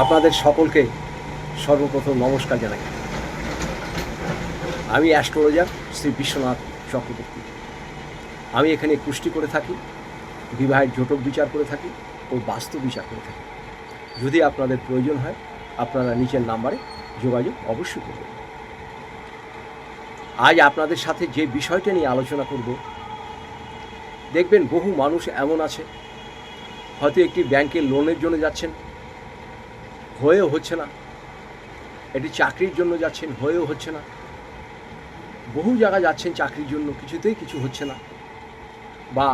আপনাদের সকলকে সর্বপ্রথম নমস্কার জানাই। আমি অ্যাস্ট্রোলজার শ্রী বিশ্বনাথ চক্রবর্তী। আমি এখানে কুষ্টি করে থাকি, বিবাহের জটক বিচার করে থাকি ও বাস্তু বিচার করে থাকি। যদি আপনাদের প্রয়োজন হয় আপনারা নিচের নাম্বারে যোগাযোগ অবশ্যই করবেন। আজ আপনাদের সাথে যে বিষয়টা নিয়ে আলোচনা করব, দেখবেন বহু মানুষ এমন আছে হয়তো একটি ব্যাংকের লোনের জন্য যাচ্ছেন, হয়েও হচ্ছে না। একটি চাকরির জন্য যাচ্ছেন, হয়েও হচ্ছে না। বহু জায়গায় যাচ্ছেন চাকরির জন্য, কিছুতেই কিছু হচ্ছে না। বা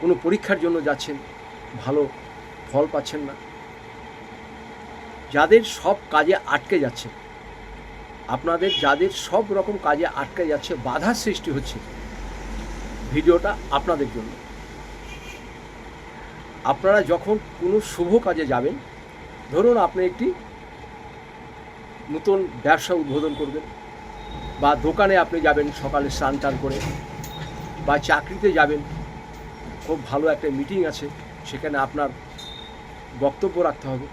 কোনো পরীক্ষার জন্য যাচ্ছেন, ভালো ফল পাচ্ছেন না। যাদের সব কাজে আটকে যাচ্ছে, আপনাদের যাদের সব রকম কাজে আটকে যাচ্ছে, বাধা সৃষ্টি হচ্ছে, ভিডিওটা আপনাদের জন্য। আপনারা যখন কোনো শুভ কাজে যাবেন, ধরুন আপনি একটি নতুন ব্যবসা উদ্বোধন করবেন, বা দোকানে আপনি যাবেন সকালে স্নান টান করে, বা চাকরিতে যাবেন, খুব ভালো একটা মিটিং আছে, সেখানে আপনার বক্তব্য রাখতে হবে।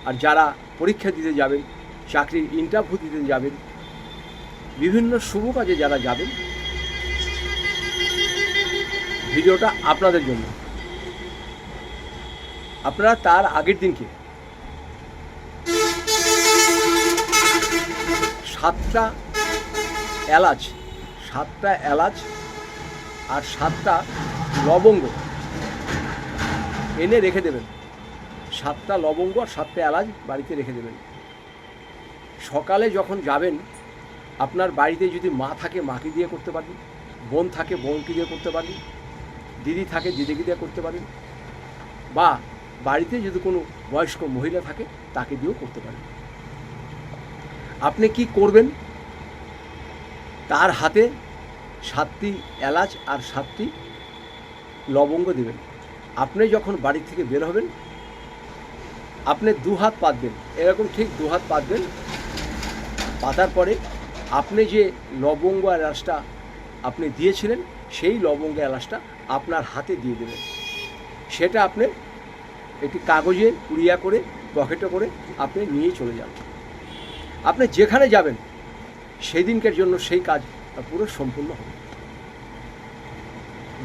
আর যারা পরীক্ষা দিতে যাবেন, চাকরির ইন্টারভিউ দিতে যাবেন, বিভিন্ন শুভ কাজে যারা যাবেন, ভিডিওটা আপনাদের জন্য। আপনারা তার আগের দিনকে 7টা এলাচ আর 7টা লবঙ্গ এনে রেখে দেবেন। 7টা লবঙ্গ আর 7টা এলাচ বাড়িতে রেখে দেবেন। সকালে যখন যাবেন, আপনার বাড়িতে যদি মা থাকে মাকে দিয়ে করতে পারেন, বোন থাকে বোনকে দিয়ে করতে পারেন, দিদি থাকে দিদিকে দিয়ে করতে পারেন, বা বাড়িতে যদি কোনো বয়স্ক মহিলা থাকে তাকে দিয়েও করতে পারেন। আপনি কি করবেন? তার হাতে 7টি এলাচ আর 7টি লবঙ্গ দেবেন। আপনি যখন বাড়ি থেকে বের হবেন, আপনি 2 হাত পাতবেন, এরকম ঠিক 2 হাত পাতবেন। পাতার পরে আপনি যে লবঙ্গ এলাচটা আপনি দিয়েছিলেন, সেই লবঙ্গ এলাচটা আপনার হাতে দিয়ে দেবেন। সেটা আপনি একটি কাগজে কুড়িয়া করে পকেটে করে আপনি নিয়ে চলে যান। আপনি যেখানে যাবেন সেই দিনকের জন্য সেই কাজ পুরো সম্পূর্ণ হবে।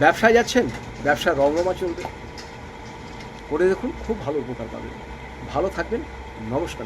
ব্যবসায় যাচ্ছেন, ব্যবসার রমরমা চলবে, করে দেখুন, খুব ভালো উপকার পাবেন। ভালো থাকবেন। নমস্কার।